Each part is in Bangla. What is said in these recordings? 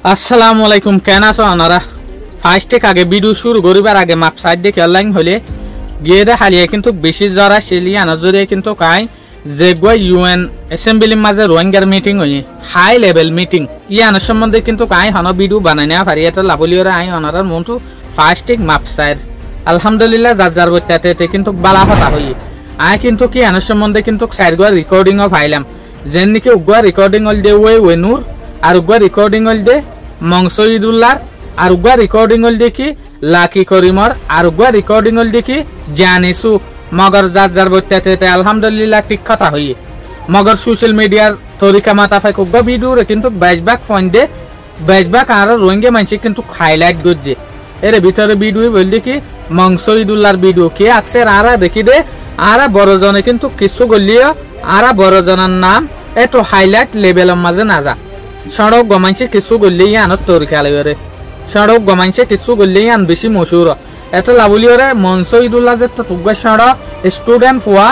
আসসালামু আলাইকুম, কেন আছো আপনারা? ফার্স্টে আগে ভিডিও শুরু করিবার আগে মাপ সাইড দেখে অনলাইন হলে গিয়ে হারিয়ে কিন্তু বেশি জরা সিলিয়ান জরিয়ে কিন্তু কাই যে ইউএন অ্যাসেম্বলির মাঝে রোহিঙ্গার মিটিং হয়ে হাই লেভেল মিটিং ইয়ানোর সম্বন্ধে কিন্তু কাই হন ভিডিও বানাই নেওয়া পারি এটা লাভলিওরা আই অনারার মনটু ফার্স্টিক মাপ সাইড আলহামদুলিল্লাহ যার বইটাতে কিন্তু বালা হতা হই আই কিন্তু কি আনোর সম্বন্ধে কিন্তু সাইড গোয়া রেকর্ডিংও পাইলাম যেন নাকি উগুয়া রেকর্ডিং হল দে ওয়েনুর আর উগুয়া রেকর্ডিং হল দে মংসইদুল্লাহ আর উগুয়া রেকর্ডিং হল দেখি লাকি করিমর আর উগুয়া রেকর্ডিং হল দেখি জানিসু মগর যার বইটাতে আলহামদুলিল্লাহ ঠিক কথা হই মগর সোশ্যাল মিডিয়ার তরিকা মাথা ফাইক উগুয়া ভিডিও কিন্তু বেশবাক ফোন দে বেশবাক আর রোহিঙ্গা মানুষ কিন্তু হাইলাইট করছে এর ভিতরে ভিডিও বল দেখি মংসইদুল্লাহর ভিডিও কে আছে আরা দেখি দে আরা বড়জনে কিন্তু কিছু গলিও আরা বড়জনের নাম এত হাইলাইট লেভেলের মাঝে না যা সড়ক গমাইছে কিছু গলিয়ে আনত তরিকা লাগে সড়ক গমাইছে কিছু গলিয়ে আন বেশি মশুর এত লাভলিওরে মংসইদুল্লাহ যে তুগা সড়ক স্টুডেন্ট হওয়া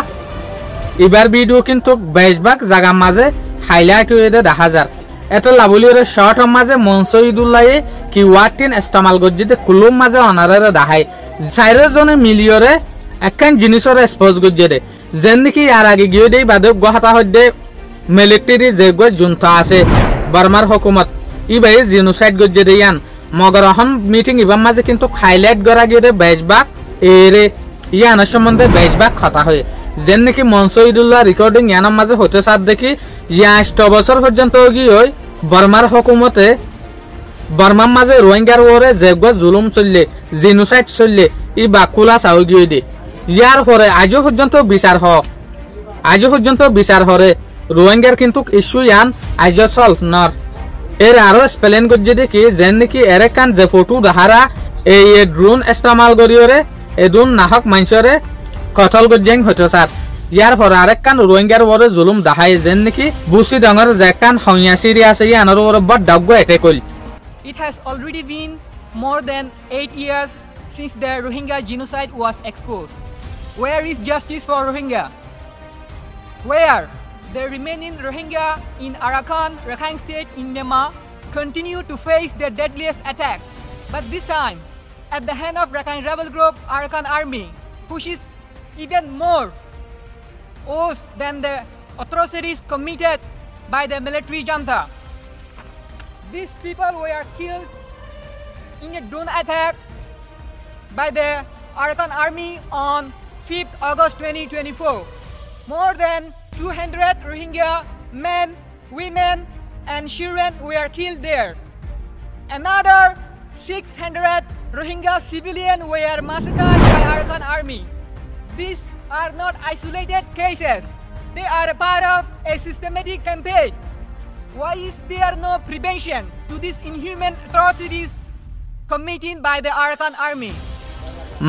এবার ভিডিও কিন্তু বেশবাক জায়গার মাঝে হাইলাইট হয়ে দেখা যায় এত লাভলিওরে শর্টের মাঝে মংসইদুল্লাহ কি ওয়ার্টিন ইস্তেমাল করছে কুলুম মাঝে অনারে দেখায় চারজনে মিলিয়রে একখান জিনিসের এক্সপোজ করছে দে যেন নাকি আর আগে গিয়ে দেই বাদে গুয়াহাটা হইতে মিলিটারি যে জুনতা আছে বার্মার হুকুমত ইবাই জিনোসাইড করছে দে ইয়ান মগর এখন মিটিং ইবার মাঝে কিন্তু হাইলাইট করা গিয়ে দে বেশবাক এরে ইয়ানের সম্বন্ধে বেশবাক কথা হয় যেন নাকি মংসইদুল্লাহ রেকর্ডিং ইয়ানের মাঝে হতে সাথ দেখি ৬০ বছর পর্যন্ত গিয়ে হয় বার্মার হুকুমতে বার্মার মাঝে রোহিঙ্গার ওরে যে জুলুম চললে জিনোসাইড চললে ই বাকুলা চাও গিয়ে দে ইয়ার পরে আজও পর্যন্ত বিচার হরে রোহিঙ্গার কিন্তু ইস্যু ইয়ান আজ সলভ নর এর আরো স্পেলেন করছে দেখি যেন নাকি এরে কান যে ফটো দেখারা এই ড্রোন ইস্তেমাল করিওরে এই ড্রোন নাহক মানুষরে কঠল গজ্জেং হতো সার ইয়ার পরে আরেক কান রোহিঙ্গার ওরে জুলুম দেখায় যেন নাকি বুসি ডাঙর যে কান হইয়াসিরি আছে ইয়ানোর ওরে বড় ডাগ্য এটে কইল It has already been more than 8 years since the Rohingya genocide was exposed. Where is justice for Rohingya? Where the remaining Rohingya in Arakan, Rakhine State in Myanmar continue to face the deadliest attack. But this time, at the hand of Rakhine rebel group Arakan Army, which is even more worse than the atrocities committed by the military junta. These people were killed in a drone attack by the Arakan Army on 5th August 2024. More than 200 Rohingya men, women and children were killed there. Another 600 Rohingya civilians were massacred by Arakan Army. These are not isolated cases. They are a part of a systematic campaign. Why is there no prevention to these inhuman atrocities committed by the Arakan Army?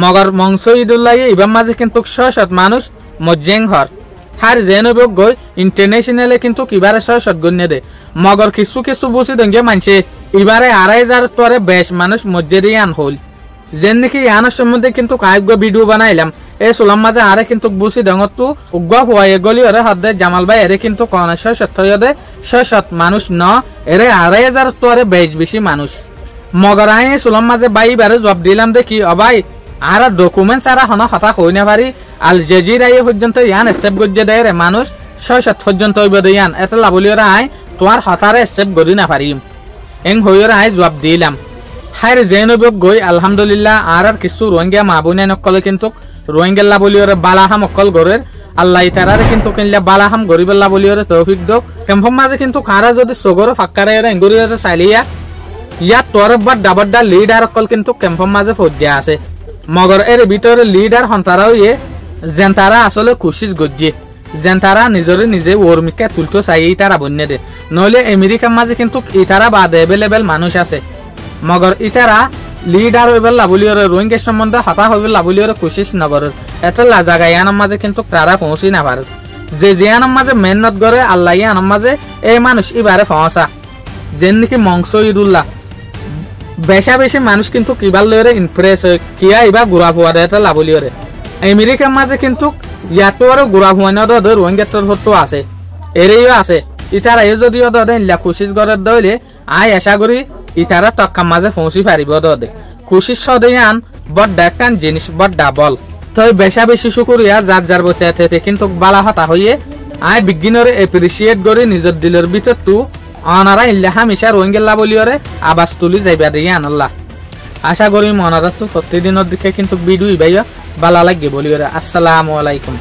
মগর মংসইদুল্লাহ ইবার মাঝে কিন্তু শত মানুষ মজ্জেং হর হার জেনবক গই ইন্টারন্যাশনালে কিন্তু কিবারে শত গণ্য দে মগর কিছু বুঝি দঙ্গে মানছে ইবারে ২৫০০ তরে বেশ মানুষ মজ্জেরিয়ান হল যেন নাকি ইয়ানোর সম্বন্ধে কিন্তু কায়গ ভিডিও বানাইলাম এই সোলাম মাঝে আরে কিন্তু বুঝি দঙ্গত উগ্র হওয়াই গলি ওরে হদে জামাল ভাই এরে কিন্তু কোন শত মানুষ ন এরে ২৫০০ তরে বেশ বেশি মানুষ মগর আই সোলাম মাঝে বাই বারে জব দিলাম দেখি অবাই আর ডকুমেন্টস আর হন হতা হই না পারি আল জাজিরা পর্যন্ত ইয়ান সেভ গজ্জে দেয় রে মানুষ ৬০০ পর্যন্ত হইব দে ইয়ান এত লাভলিওরা আই তোমার হতারে সেভ করি না পারিম এং হইরা আই জবাব দিলাম হাইরে জেনবক গই আলহামদুলিল্লাহ আর কিছু রোহিঙ্গা মা বোনে নকলে কিন্তু রোহিঙ্গা লাভলিওরে বালাহাম অকল গরের আল্লাহ তারারে কিন্তু কিনলে বালাহাম গরিব লাভলিওরে তৌফিক দক কেমফম মাঝে কিন্তু কারা যদি সগর ফাক্কারে এঙ্গুরিরে চাইলিয়া ইয়াত তোরে বড় ডাবডা লিডার অকল কিন্তু কেমফম মাঝে ফজ্জা আছে মগর এর ভিতরে লিডার হন্তারাও যেন তারা আসলে খুশি গজ্জে যেন তারা নিজে ওর্মিকা তুলতো চাই তারা বন্যে দে নইলে আমেরিকার মাঝে কিন্তু ইতারা বাদে এভেলেবেল মানুষ আছে মগর ইতারা লিডার হইবে লাভলিওরে রোহিঙ্গা সম্বন্ধে হতা হইবে লাভলিওরে কোশিশ নগরের এত জায়গা ইয়ানোর মাঝে কিন্তু তারা পৌঁছি না পারে যে জিয়ানোর মাঝে মেহনত করে আল্লাহ ইয়ানোর মাঝে এই মানুষ ইবারে পৌঁছা যেন নাকি মংসইদুল্লাহ বেশি মানুষ কিন্তু কিবার লয়রে ইমপ্রেস হয় কিয়া ইবা গুড়া ফুয়া দেয় লাভলিওরে আমেরিকার মাঝে কিন্তু ইয়াতো আর গুড়া ফুয়ানোর রোহিঙ্গাটোর হতো আছে এরেও আছে ইতারা যদিও ধরেন কোশিশ করে দইলে আই আশা করি ইতারা টক্কা মাঝে পৌঁছি পারিব দে খুশি সদয়ান বড্ডা একখান জিনিস বড্ডা বল তই বেশা বেশি শুকুরিয়া যার যার বইতে কিন্তু বালা হতা হইয়ে আই বিজ্ঞানরে এপ্রিসিয়েট করে নিজের দিলের ভিতর তু অনারা ইল্লা হামেশা রোহিঙ্গা বলিওরে আবাস তুলি যাইবা দিয়ে আনাল্লাহ আশা করি মনারা তো প্রতিদিনের দিকে কিন্তু ভিডিও ভাইয়া বালা লাগে বলিওরে আসসালামু আলাইকুম।